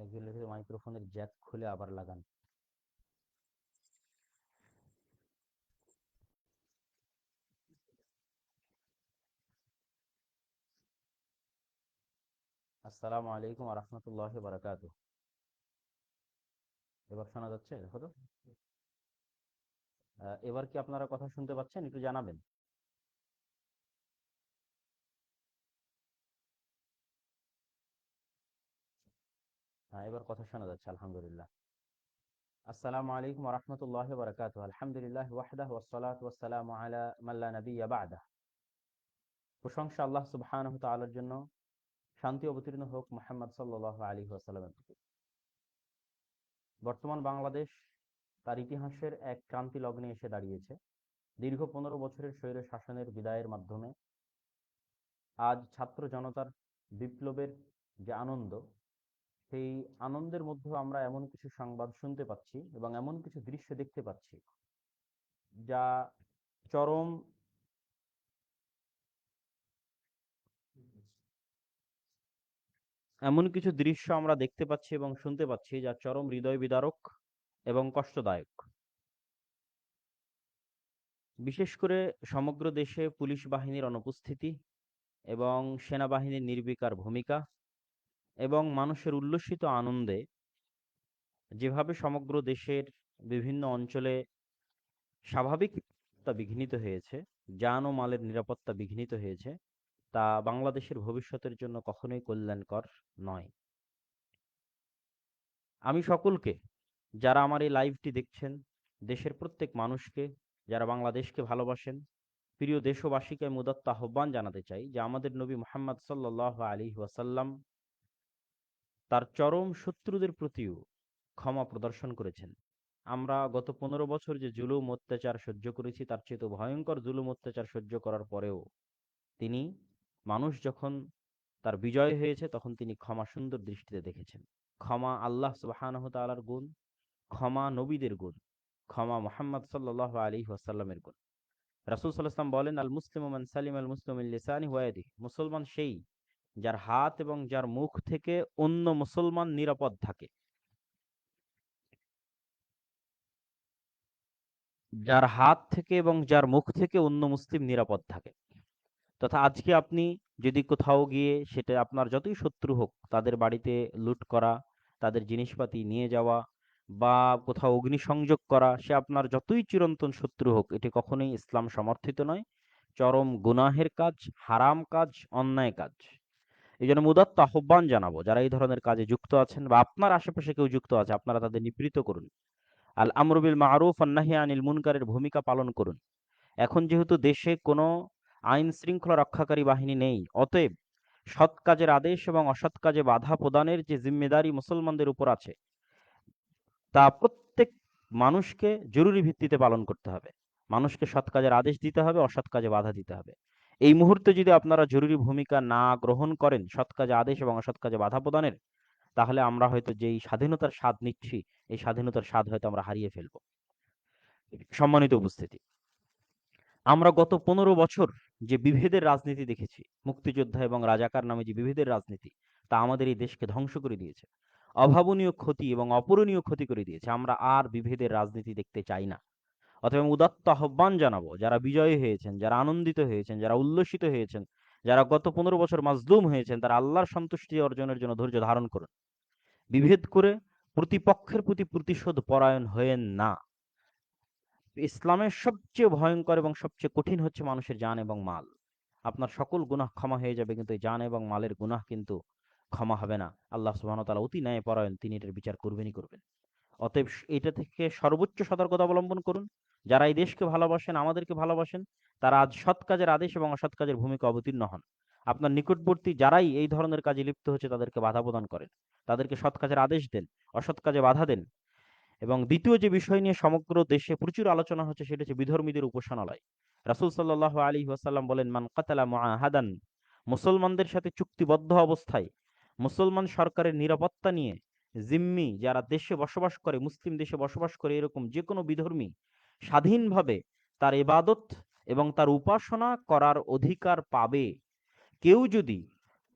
একজন লিখেছে মাইক্রোফোনের জ্যাক খুলে আবার লাগান। আসসালামু আলাইকুম ওয়া রাহমাতুল্লাহি ওয়া বারাকাতুহু। এবার শোনা যাচ্ছে? দেখো তো। এবার কি আপনারা কথা শুনতে পাচ্ছেন? একটু জানাবেন। হ্যাঁ, এবার কথা শোনা যাচ্ছে আলহামদুলিল্লাহ। আসসালামু আলাইকুম ওয়া রাহমাতুল্লাহি ওয়া বারাকাতুহু। আলহামদুলিল্লাহ ওয়াহদাহু ওয়াসসালাতু ওয়াসসালামু আলা মান লা নাবিয়্যা বা'দাহ। প্রশংসা আল্লাহ সুবহানাহু ওয়া তাআলার জন্য। শান্তি অবতীর্ণ হোক মুহাম্মদ সাল্লাল্লাহু আলাইহি ওয়াসাল্লামের প্রতি। বর্তমান বাংলাদেশ তার ইতিহাসের এক ক্রান্তি লগ্নে এসে দাঁড়িয়েছে। দীর্ঘ 15 বছরের স্বৈর শাসনের বিদায়ের মাধ্যমে আজ ছাত্র জনতার বিপ্লবের যে আনন্দ, সেই আনন্দের মধ্যেও আমরা এমন কিছু সংবাদ শুনতে পাচ্ছি এবং এমন কিছু দৃশ্য দেখতে পাচ্ছি যা চরম এমন কিছু দৃশ্য আমরা দেখতে পাচ্ছি এবং শুনতে পাচ্ছি যা চরম হৃদয় বিদারক এবং কষ্টদায়ক। বিশেষ করে সমগ্র দেশে পুলিশ বাহিনীর অনুপস্থিতি এবং সেনাবাহিনীর নির্বিকার ভূমিকা এবং মানুষের উল্লসিত আনন্দে যেভাবে সমগ্র দেশের বিভিন্ন অঞ্চলে স্বাভাবিকতা বিঘ্নিত হয়েছে, যান ও মালের নিরাপত্তা বিঘ্নিত হয়েছে, তা বাংলাদেশের ভবিষ্যতের জন্য কখনোই কল্যাণকর নয়। আমি সকলকে, যারা আমার এই লাইভটি দেখছেন, দেশের প্রত্যেক মানুষকে, যারা বাংলাদেশকে ভালোবাসেন, প্রিয় দেশবাসীকে আমি উদাত্ত আহ্বান জানাতে চাই যে আমাদের নবী মুহাম্মদ সাল্লাল্লাহু আলাইহি ওয়াসাল্লাম তার চরম শত্রুদের প্রতিও ক্ষমা প্রদর্শন করেছেন। আমরা গত 15 বছর যে জুলুম অত্যাচার সহ্য করেছি, তার চেয়ে ভয়ঙ্কর জুলুম অত্যাচার সহ্য করার পরেও তিনি, মানুষ যখন তার বিজয় হয়েছে, তখন তিনি ক্ষমা সুন্দর দৃষ্টিতে দেখেছেন। ক্ষমা আল্লাহ সুবহানাহু তাআলার গুণ, ক্ষমা নবীদের গুণ, ক্ষমা মুহাম্মদ সাল্লাল্লাহু আলাইহি ওয়াসাল্লামের গুণ। রাসূল সাল্লাল্লাহু আলাইহি ওয়াসাল্লাম বলেন, আল মুসলিমু মান সালিমাল মুসলিমু মিন লিসানিহি ওয়া ইয়াদিহি। মুসলমান সেই যার হাত এবং যার মুখ থেকে অন্য মুসলমান নিরাপদ থাকে। যার হাত থেকে এবং যার মুখ থেকে অন্য মুসলিম নিরাপদ থাকে। তথা আজকে আপনি যদি কোথাও গিয়ে, সেটা আপনার যতই শত্রু হোক, তাদের বাড়িতে লুট করা, তাদের জিনিসপাতি নিয়ে যাওয়া বা কোথাও অগ্নিসংযোগ করা, সে আপনার যতই চিরন্তন শত্রু হোক, এটি কখনোই ইসলাম সমর্থিত নয়। চরম গুনাহের কাজ, হারাম কাজ, অন্যায় কাজ। এই জন্য উদাত্ত আহ্বান জানাবো, যারা এই ধরনের কাজে যুক্ত আছেন বা আপনার আশেপাশে কেউ যুক্ত আছে, আপনারা তাদের নিবৃত্ত করুন। আল আমরু বিল মারুফ ওয়ান নাহি আনিল মুনকারের ভূমিকা পালন করুন। এখন যেহেতু দেশে কোনো আইন শৃঙ্খলা রক্ষাকারী বাহিনী নেই, অতএব সৎ কাজের আদেশ এবং অসৎ কাজে বাধা প্রদানের যে জিম্মেদারি মুসলমানদের উপর আছে, তা প্রত্যেক মানুষকে জরুরি ভিত্তিতে পালন করতে হবে। মানুষকে সৎ কাজের আদেশ দিতে হবে, অসৎ কাজে বাধা দিতে হবে। এই মুহূর্তে যদি আপনারা জরুরি ভূমিকা না গ্রহণ করেন সৎ কাজে আদেশ এবং অসৎ কাজে বাধা প্রদানের, তাহলে আমরা হয়তো যেই স্বাধীনতার স্বাদ নিচ্ছি, এই স্বাধীনতার স্বাদ হয়তো আমরা হারিয়ে ফেলবো। সম্মানিত উপস্থিতি, আমরা গত 15 বছর যে বিভেদের রাজনীতি দেখেছি, মুক্তিযোদ্ধা এবং রাজাকার নামে যে বিভেদের রাজনীতি, তা আমাদের এই দেশকে ধ্বংস করে দিয়েছে। অভাবনীয় ক্ষতি এবং অপূরণীয় ক্ষতি করে দিয়েছে। আমরা আর বিভেদের রাজনীতি দেখতে চাই না। অতএব উদাত্ত আহ্বান জানাবো, যারা বিজয়ী হয়েছেন, যারা আনন্দিত হয়েছেন, যারা উল্লসিত হয়েছেন, যারা গত 15 বছর মাজলুম হয়েছেন, তারা আল্লাহর সন্তুষ্টি অর্জনের জন্য ধৈর্য ধারণ করুন। বিভেদ করে প্রতিপক্ষের প্রতি প্রতিশোধ পরায়ণ হয়েন না। ইসলামের সবচেয়ে ভয়ঙ্কর এবং সবচেয়ে কঠিন হচ্ছে মানুষের জান এবং মাল। আপনার সকল গুনাহ ক্ষমা হয়ে যাবে, কিন্তু এই জান এবং মালের গুনাহ কিন্তু ক্ষমা হবে না। আল্লাহ সুবহানাহু ওয়া তাআলা অতি ন্যায়পরায়ণ, তিনি এটার বিচার করবেনই করবেন। অতএব এটা থেকে সর্বোচ্চ সতর্কতা অবলম্বন করুন। যারা এই দেশকে ভালোবাসেন, আমাদেরকে ভালোবাসেন, তারা আজ সৎ কাজের আদেশ এবং অসৎ কাজের ভূমিকা অবতীর্ণ হন। আপনার নিকটবর্তী যারাই এই ধরনের কাজে লিপ্ত হচ্ছে, তাদেরকে বাধা প্রদান করেন, তাদেরকে সৎ কাজের আদেশ দেন, অসৎ কাজে বাধা দেন। এবং দ্বিতীয় যে বিষয় নিয়ে সমগ্র দেশে প্রচুর আলোচনা হচ্ছে, সেটা হচ্ছে বিধর্মীদের উপাসনালয়। রাসূল সাল্লাল্লাহু আলাইহি ওয়াসাল্লাম বলেন, মান কাতালা মুআহাদান, মুসলমানদের সাথে চুক্তিবদ্ধ অবস্থায়, মুসলমান সরকারের নিরাপত্তা নিয়ে জিম্মি যারা দেশে বসবাস করে, মুসলিম দেশে বসবাস করে, এরকম যে কোনো বিধর্মী স্বাধীনভাবে তার ইবাদত এবং তার উপাসনা করার অধিকার পাবে। কেউ যদি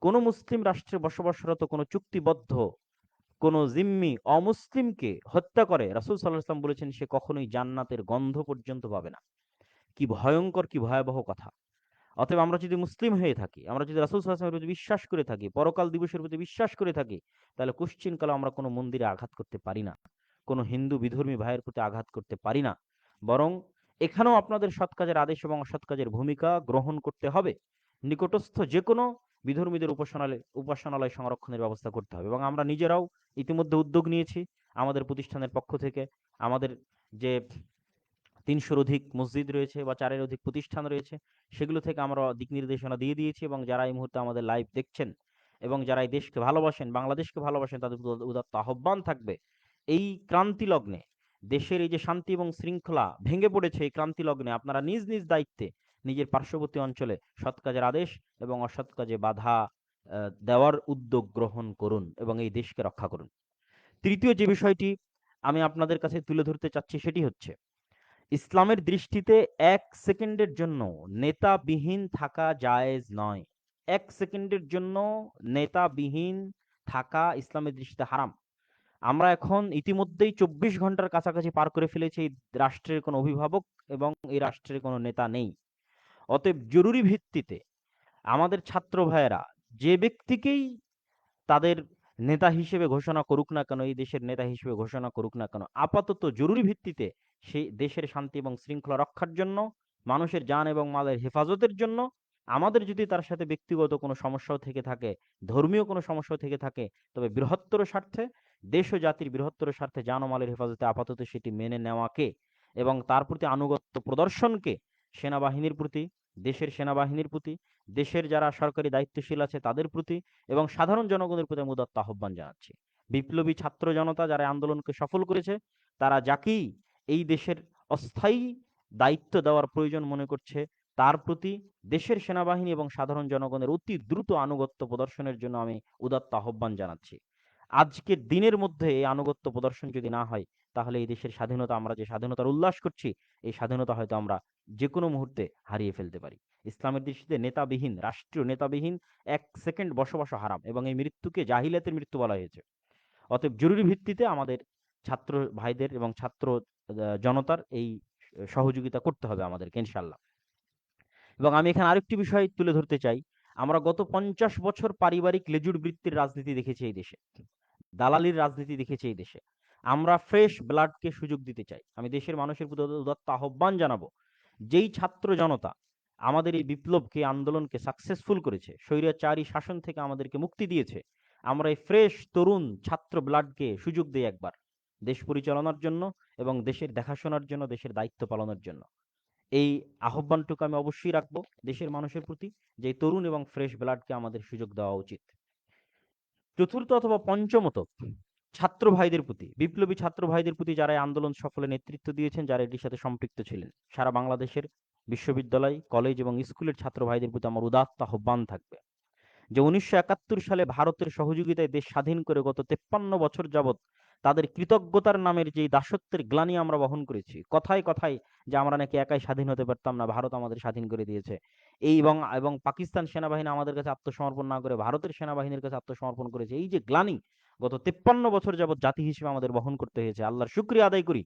কোনো মুসলিম রাষ্ট্রে বসবাসরত কোনো চুক্তিবদ্ধ কোন জিম্মি অমুসলিমকে হত্যা করে, রাসূল সাল্লাল্লাহু আলাইহি ওয়াসাল্লাম বলেছেন সে কখনোই জান্নাতের গন্ধ পর্যন্ত পাবে না। কি ভয়ঙ্কর, কি ভয়াবহ কথা! অতএব আমরা যদি মুসলিম হয়ে থাকি, আমরা যদি রাসূল সাল্লাল্লাহু আলাইহি ওয়াসাল্লামের প্রতি বিশ্বাস করে থাকি, পরকাল দিবসের প্রতি বিশ্বাস করে থাকি, তাহলে কোশ্চিনকালে আমরা কোনো মন্দিরে আঘাত করতে পারি না। কোনো হিন্দু বিধর্মী ভাইয়ের প্রতি আঘাত করতে পারি না। বরং এখানেও আপনাদের সৎ কাজের আদেশ এবং অসৎ কাজের ভূমিকা গ্রহণ করতে হবে। নিকটস্থ যেকোনো বিধর্মীদের উপাসনালয় সংরক্ষণের ব্যবস্থা করতে হবে, এবং আমরা নিজেরাও ইতিমধ্যে উদ্যোগ নিয়েছি আমাদের প্রতিষ্ঠানের পক্ষ থেকে। আমাদের যে ৩০০-র অধিক মসজিদ রয়েছে বা ৪-এর অধিক প্রতিষ্ঠান রয়েছে, সেগুলো থেকে আমরা দিক নির্দেশনা দিয়ে দিয়েছি, এবং যারা এই মুহূর্তে আমাদের লাইভ দেখছেন এবং যারা এই দেশকে ভালোবাসেন, বাংলাদেশকে ভালোবাসেন, তাদের উদাত্ত আহ্বান থাকবে এই ক্রান্তি লগ্নে, দেশের এই যে শান্তি এবং শৃঙ্খলা ভেঙে পড়েছে, এই ক্রান্তি লগ্নে আপনারা নিজ নিজ দায়িত্বে নিজের পার্শ্ববর্তী অঞ্চলে সৎ কাজের আদেশ এবং অসৎ কাজে বাধা দেওয়ার উদ্যোগ গ্রহণ করুন এবং এই দেশকে রক্ষা করুন। তৃতীয় যে বিষয়টি আমি আপনাদের কাছে তুলে ধরতে চাচ্ছি সেটি হচ্ছে, ইসলামের দৃষ্টিতে ১ সেকেন্ডের জন্য নেতাবিহীন থাকা জায়েজ নয়। ১ সেকেন্ডের জন্য নেতাবিহীন থাকা ইসলামের দৃষ্টিতে হারাম। আমরা এখন ইতিমধ্যেই ২৪ ঘন্টার কাছাকাছি পার করে ফেলেছি এই রাষ্ট্রের কোনো অভিভাবক এবং এই রাষ্ট্রের কোনো নেতা নেই। অতএব জরুরি ভিত্তিতে আমাদের ছাত্র ভাইয়েরা যে ব্যক্তিকেই তাদের নেতা হিসেবে ঘোষণা করুক না কেন, এই দেশের নেতা হিসেবে ঘোষণা করুক না কেন, আপাতত জরুরি ভিত্তিতে সেই দেশের শান্তি এবং শৃঙ্খলা রক্ষার জন্য, মানুষের জান এবং মালের হেফাজতের জন্য, আমাদের যদি তার সাথে ব্যক্তিগত কোনো সমস্যাও থেকে থাকে, ধর্মীয় কোনো সমস্যাও থেকে থাকে, তবে বৃহত্তর স্বার্থে, দেশ ও জাতির বৃহত্তর স্বার্থে জান ও মালের হেফাজতে আপাতত সেটি মেনে নেওয়াকে এবং তার প্রতি আনুগত্য প্রদর্শনকে সেনাবাহিনীর প্রতি, দেশের সেনাবাহিনীর প্রতি, দেশের যারা সরকারি দায়িত্বশীল আছে তাদের প্রতি এবং সাধারণ জনগণের প্রতি আমি উদাত্ত আহ্বান জানাচ্ছি। বিপ্লবী ছাত্র জনতা যারা আন্দোলনকে সফল করেছে, তারা যাকেই এই দেশের অস্থায়ী দায়িত্ব দেওয়ার প্রয়োজন মনে করছে, তার প্রতি দেশের সেনাবাহিনী এবং সাধারণ জনগণের অতি দ্রুত আনুগত্য প্রদর্শনের জন্য আমি উদাত্ত আহ্বান জানাচ্ছি। আজকের দিনের মধ্যে এই আনুগত্য প্রদর্শন যদি না হয়, তাহলে এই দেশের স্বাধীনতা, আমরা যে স্বাধীনতার উল্লাস করছি, এই স্বাধীনতা হয়তো আমরা যে কোনো মুহূর্তে হারিয়ে ফেলতে পারি। ইসলামের দৃষ্টিতে নেতাবিহীন, রাষ্ট্রীয় নেতাবিহীন ১ সেকেন্ড বসবাস হারাম, এবং এই মৃত্যুকে জাহিলিয়াতের মৃত্যু বলা হয়েছে। অতএব জরুরি ভিত্তিতে আমাদের ছাত্র ভাইদের এবং ছাত্র জনতার এই সহযোগিতা করতে হবে আমাদেরকে ইনশাআল্লাহ। এবং আমি এখানে আরেকটি বিষয় তুলে ধরতে চাই। আমরা গত ৫০ বছর পারিবারিক লেজুড় বৃত্তির রাজনীতি দেখেছি এই দেশে। দালালির রাজনীতি দেখেছি এই দেশে। আমরা ফ্রেশ ব্লাডকে সুযোগ দিতে চাই। আমি দেশের মানুষের প্রতি উদাত্ত আহ্বান জানাবো, যেই ছাত্র জনতা আমাদের এই বিপ্লবকে, আন্দোলনকে সাকসেসফুল করেছে, স্বৈরাচারী শাসন থেকে আমাদেরকে মুক্তি দিয়েছে, আমরা এই ফ্রেশ তরুণ ছাত্র ব্লাডকে সুযোগ দিই একবার দেশ পরিচালনার জন্য এবং দেশের দেখাশোনার জন্য, দেশের দায়িত্ব পালনের জন্য। এই আহ্বানটুকু আমি অবশ্যই রাখবো দেশের মানুষের প্রতি, যে তরুণ এবং ফ্রেশ ব্লাডকে আমাদের সুযোগ দেওয়া উচিত। চতুর্থ অথবা পঞ্চমত, ছাত্র ভাইদের প্রতি, বিপ্লবী ছাত্র ভাইদের প্রতি যারা এই আন্দোলন সফলে নেতৃত্ব দিয়েছেন, যারা এটির সাথে সম্পৃক্ত ছিলেন, সারা বাংলাদেশের বিশ্ববিদ্যালয়, কলেজ এবং স্কুলের ছাত্র ভাইদের প্রতি আমার উদাত্ত আহ্বান থাকবে যে ১৯৭১ সালে ভারতের সহযোগিতায় দেশ স্বাধীন করে গত ৫৩ বছর যাবৎ তাদের কৃতজ্ঞতার নামের যে দাসত্বের গ্লানি আমরা বহন করেছি, কথায় কথায় যে আমরা নাকি একাই স্বাধীন হতে পারতাম না, ভারত আমাদের স্বাধীন করে দিয়েছে, এই এবং পাকিস্তান সেনাবাহিনী আমাদের কাছে আত্মসমর্পণ না করে ভারতের সেনাবাহিনীর কাছে আত্মসমর্পণ করেছে, এই যে গ্লানি গত ৫৩ বছর যাবৎ জাতি হিসেবে আমাদের বহন করতে হয়েছে, আল্লাহর শুকরিয়া আদায় করি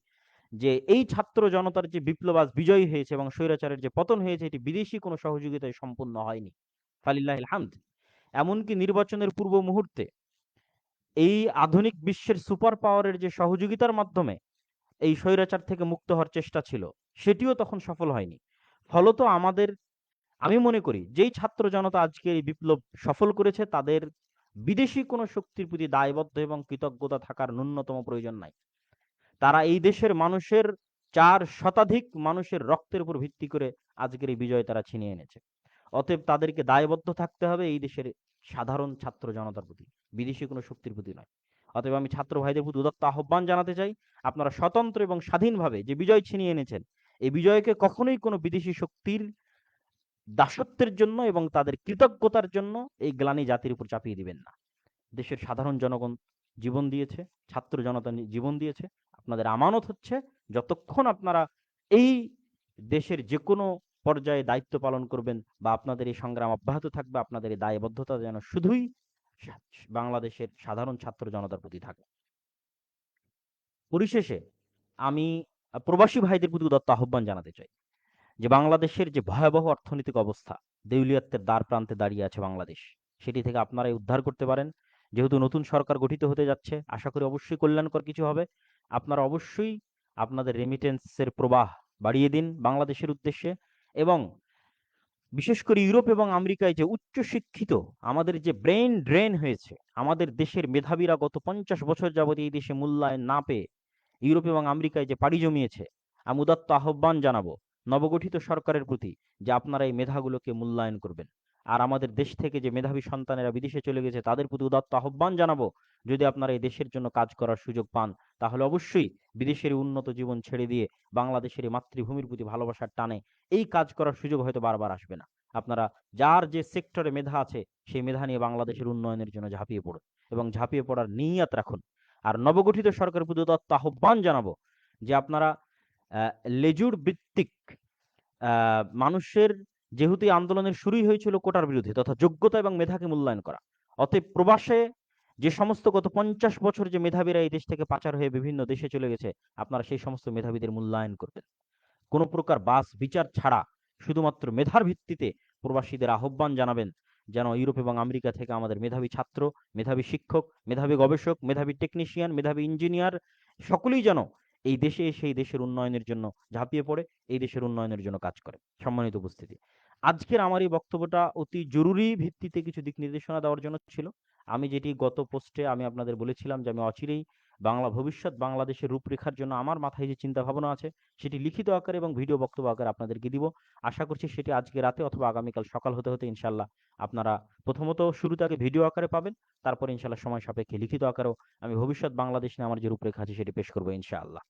যে এই ছাত্র জনতার যে বিপ্লব আজ বিজয়ী হয়েছে এবং স্বৈরাচারের যে পতন হয়েছে, এটি বিদেশি কোনো সহযোগিতায় সম্পূর্ণ হয়নি। ফালিল্লাহিল হামদ। এমনকি নির্বাচনের পূর্ব মুহূর্তে এই আধুনিক বিশ্বের সুপার পাওয়ারের যে সহযোগিতার মাধ্যমে এই স্বৈরাচার থেকে মুক্ত হওয়ার চেষ্টা ছিল, সেটিও তখন সফল হয়নি। ফলত আমাদের, আমি মনে করি যেই ছাত্র জনতা আজকে এই বিপ্লব সফল করেছে, তাদের বিদেশি কোনো শক্তির প্রতি দায়বদ্ধ এবং কৃতজ্ঞতা থাকার ন্যূনতম প্রয়োজন নাই। তারা এই দেশের মানুষের ৪ শতাধিক মানুষের রক্তের উপর ভিত্তি করে আজকের এই বিজয় তারা ছিনিয়ে এনেছে। অতএব তাদেরকে দায়বদ্ধ থাকতে হবে এই দেশের সাধারণ ছাত্র জনতার প্রতি, বিদেশি কোনো শক্তির প্রতি নয়। অতএব আমি ছাত্র ভাইদের প্রতি উদাত্ত আহ্বান জানাতে চাই, আপনারা স্বতন্ত্র এবং স্বাধীনভাবে যে বিজয় ছিনিয়ে এনেছেন, এই বিজয়কে কখনোই কোনো বিদেশি শক্তির দাসত্বের জন্য এবং তাদের কৃতজ্ঞতার জন্য এই গ্লানি জাতির উপর চাপিয়ে দিবেন না। দেশের সাধারণ জনগণ জীবন দিয়েছে, ছাত্র জনতা জীবন দিয়েছে, আপনাদের আমানত হচ্ছে যতক্ষণ আপনারা এই দেশের যে কোনো পর্যায়ে দায়িত্ব পালন করবেন বা আপনাদের এই সংগ্রাম অব্যাহত থাকবে, আপনাদের এই দায়বদ্ধতা যেন শুধুই বাংলাদেশের সাধারণ ছাত্র জনতার প্রতি থাকে। পরিশেষে আমি প্রবাসী ভাইদের প্রতি উদাত্ত আহ্বান জানাতে চাই যে বাংলাদেশের যে ভয়াবহ অর্থনৈতিক অবস্থা, দেউলিয়াত্বের দ্বার প্রান্তে দাঁড়িয়ে আছে বাংলাদেশ, সেটি থেকে আপনারাই উদ্ধার করতে পারেন। যেহেতু নতুন সরকার গঠিত হতে যাচ্ছে, আশা করি অবশ্যই কল্যাণকর কিছু হবে। আপনারা অবশ্যই আপনাদের রেমিটেন্সের প্রবাহ বাড়িয়ে দিন বাংলাদেশের উদ্দেশ্যে। এবং বিশেষ করে ইউরোপ এবং আমেরিকায় যে উচ্চ শিক্ষিত আমাদের যে ব্রেন ড্রেন হয়েছে, আমাদের দেশের মেধাবীরা গত 50 বছর যাবত এই দেশে মূল্যায়ন না পেয়ে ইউরোপ এবং আমেরিকায় যে পাড়ি জমিয়েছে, আমি উদাত্ত আহ্বান জানাবো নবগঠিত সরকারের প্রতি যে আপনারা এই মেধাগুলোকে মূল্যায়ন করবেন। আর আমাদের দেশ থেকে যে মেধাবী সন্তানেরা বিদেশে চলে গেছে তাদের প্রতি উদাত্ত আহ্বান জানাবো, যদি আপনারা এই দেশের জন্য কাজ করার সুযোগ পান তাহলে অবশ্যই বিদেশের উন্নত জীবন ছেড়ে দিয়ে বাংলাদেশের মাতৃভূমির প্রতি ভালোবাসার টানে এই কাজ করার সুযোগ হয়তো বারবার আসবে না। আপনারা যার যে সেক্টরে মেধা আছে সেই মেধা নিয়ে বাংলাদেশের উন্নয়নের জন্য ঝাঁপিয়ে পড়ুন এবং ঝাঁপিয়ে পড়ার নিয়ত রাখুন। আর নবগঠিত সরকারের প্রতি উদাত্ত আহ্বান জানাবো যে আপনারা লেজুর ভিত্তিক মানুষের, যেহেতু এই আন্দোলনের শুরুই হয়েছিল কোটার বিরুদ্ধে তথা যোগ্যতা এবং মেধাকে মূল্যায়ন করা, অতএব প্রবাসে যে সমস্ত গত 50 বছর যে মেধাবীরা এই দেশ থেকে পাচার হয়ে বিভিন্ন দেশে চলে গেছে, আপনারা সেই সমস্ত মেধাবীদের মূল্যায়ন করবেন। কোনো প্রকার বাস বিচার ছাড়া শুধুমাত্র মেধার ভিত্তিতে প্রবাসীদের আহ্বান জানাবেন যেন ইউরোপ এবং আমেরিকা থেকে আমাদের মেধাবী ছাত্র, মেধাবী শিক্ষক, মেধাবী গবেষক, মেধাবী টেকনিশিয়ান, মেধাবী ইঞ্জিনিয়ার সকলেই যেন এই দেশে এসে এই দেশের উন্নয়নের জন্য ঝাঁপিয়ে পড়ে এই দেশের উন্নয়নের জন্য কাজ করে। সম্মানিত উপস্থিতি, আজকের আমার এই বক্তব্যটা অতি জরুরি ভিত্তিতে কিছু দিক নির্দেশনা দেওয়ার জন্য ছিল। আমি যেটি গত পোস্টে আমি আপনাদের বলেছিলাম যে আমি অচিরেই ভবিষ্যৎ বাংলাদেশের রূপরেখার জন্য আমার মাথায় যে চিন্তা ভাবনা আছে সেটি লিখিত আকারে এবং ভিডিও বক্তব্য আকারে আপনাদেরকে দিব। আশা করছি সেটি আজকে রাতে অথবা আগামীকাল সকাল হতে হতে ইনশাল্লাহ আপনারা প্রথমত শুরুতে আগে ভিডিও আকারে পাবেন, তারপর ইনশাল্লাহ সময় সাপেক্ষে লিখিত আকারেও আমি ভবিষ্যৎ বাংলাদেশ নিয়ে আমার যে রূপরেখা আছে সেটি পেশ করবো ইনশাআল্লাহ।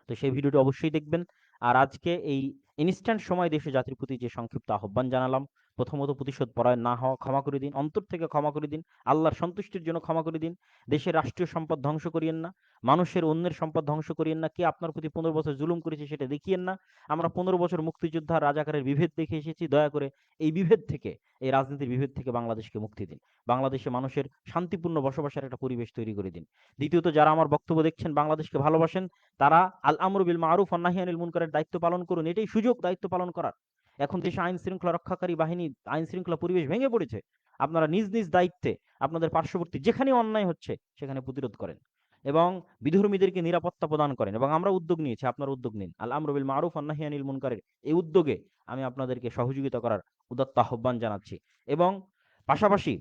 তো সেই ভিডিওটি অবশ্যই দেখবেন। আর আজকে এই ইনস্ট্যান্ট সময় দেশে জাতির প্রতি যে সংক্ষিপ্ত আহ্বান জানালাম, প্রথমত প্রতিশোধ পরায়ণ না হওয়া, ক্ষমা করে দিন, অন্তর থেকে ক্ষমা করে দিন, আল্লাহর সন্তুষ্টির জন্য ক্ষমা করে দিন। দেশের রাষ্ট্রীয় সম্পদ ধ্বংস করিয়েন না, মানুষের অন্যের সম্পদ ধ্বংস করিয়েন না। কে আপনার প্রতি 15 বছর জুলুম করেছে সেটা দেখিয়েন না। আমরা 15 বছর মুক্তিযোদ্ধা রাজাকারের বিভেদ দেখে এসেছি, দয়া করে এই বিভেদ থেকে, এই রাজনীতির বিভেদ থেকে বাংলাদেশকে মুক্তি দিন। বাংলাদেশে মানুষের শান্তিপূর্ণ বসবাসের একটা পরিবেশ তৈরি করে দিন। দ্বিতীয়ত, যারা আমার বক্তব্য দেখছেন বাংলাদেশকে ভালোবাসেন, তারা আল আমরু বিল মারুফ ওয়ান নাহি আনিল মুনকারের দায়িত্ব পালন করুন। এটাই সুযোগ দায়িত্ব পালন করার। এখন দেশে আইন শৃঙ্খলা রক্ষাকারী বাহিনী, আইন শৃঙ্খলা পরিবেশ ভেঙে পড়েছে। আপনারা নিজ নিজ দায়িত্বে আপনাদের পার্শ্ববর্তী যেখানে অন্যায় হচ্ছে সেখানে প্রতিরোধ করেন এবং বিধর্মীদেরকে নিরাপত্তা প্রদান করেন। এবং আমরা উদ্যোগ নিয়েছি, আপনারা উদ্যোগ নিন। আল আমরু বিল মারুফ ওয়ান নাহি আনিল মুনকারের এই উদ্যোগে আমি আপনাদেরকে সহযোগিতা করার উদাত্ত আহ্বান জানাচ্ছি। এবং পাশাপাশি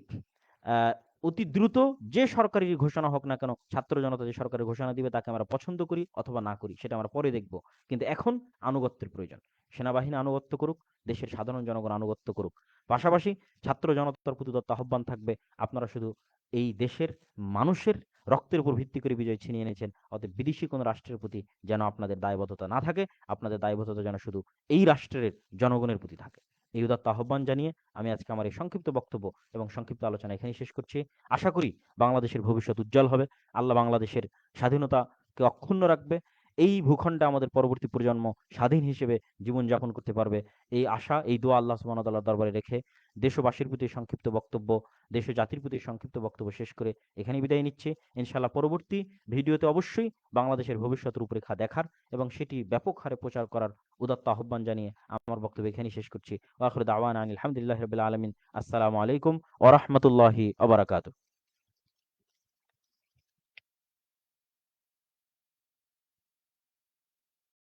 অতি দ্রুত যে সরকারি ঘোষণা হোক না কেন, ছাত্র জনতা যে সরকারের ঘোষণা দিবে তাকে আমরা পছন্দ করি অথবা না করি সেটা আমরা পরে দেখব, কিন্তু এখন আনুগত্যের প্রয়োজন। সেনাবাহিনী আনুগত্য করুক, দেশের সাধারণ জনগণ আনুগত্য করুক। পাশাপাশি ছাত্র জনতার প্রতি দত্ত আহ্বান থাকবে, আপনারা শুধু এই দেশের মানুষের রক্তের উপর ভিত্তি করে বিজয় ছিনিয়ে এনেছেন, অতএব বিদেশি কোনো রাষ্ট্রের প্রতি যেন আপনাদের দায়বদ্ধতা না থাকে, আপনাদের দায়বদ্ধতা যেন শুধু এই রাষ্ট্রের জনগণের প্রতি থাকে। এই উদাত্ত আহ্বান জানিয়ে আমি আজকে আমার এই সংক্ষিপ্ত বক্তব্য এবং সংক্ষিপ্ত আলোচনা এখানেই শেষ করছি। আশা করি বাংলাদেশের ভবিষ্যৎ উজ্জ্বল হবে, আল্লাহ বাংলাদেশের স্বাধীনতাকে অক্ষুণ্ণ রাখবে, এই ভূখণ্ডে আমাদের পরবর্তী প্রজন্ম স্বাধীন হিসেবে জীবনযাপন করতে পারবে। এই আশা, এই দোয়া আল্লাহ সুবহানাহু ওয়া তাআলার দরবারে রেখে দেশবাসীর প্রতি সংক্ষিপ্ত বক্তব্য, দেশ ও জাতির প্রতি সংক্ষিপ্ত বক্তব্য শেষ করে এখানেই বিদায় নিচ্ছি। ইনশাআল্লাহ পরবর্তী ভিডিওতে অবশ্যই বাংলাদেশের ভবিষ্যৎ রূপরেখা দেখার এবং সেটি ব্যাপক হারে প্রচার করার উদাত্ত আহ্বান জানিয়ে আমার বক্তব্য এখানেই শেষ করছি। ওয়া আখিরু দাওয়ানা আনিল হামদুলিল্লাহি রাব্বিল আলামিন। আসসালামু আলাইকুম ওয়া রাহমাতুল্লাহি ওয়া বারাকাতুহু।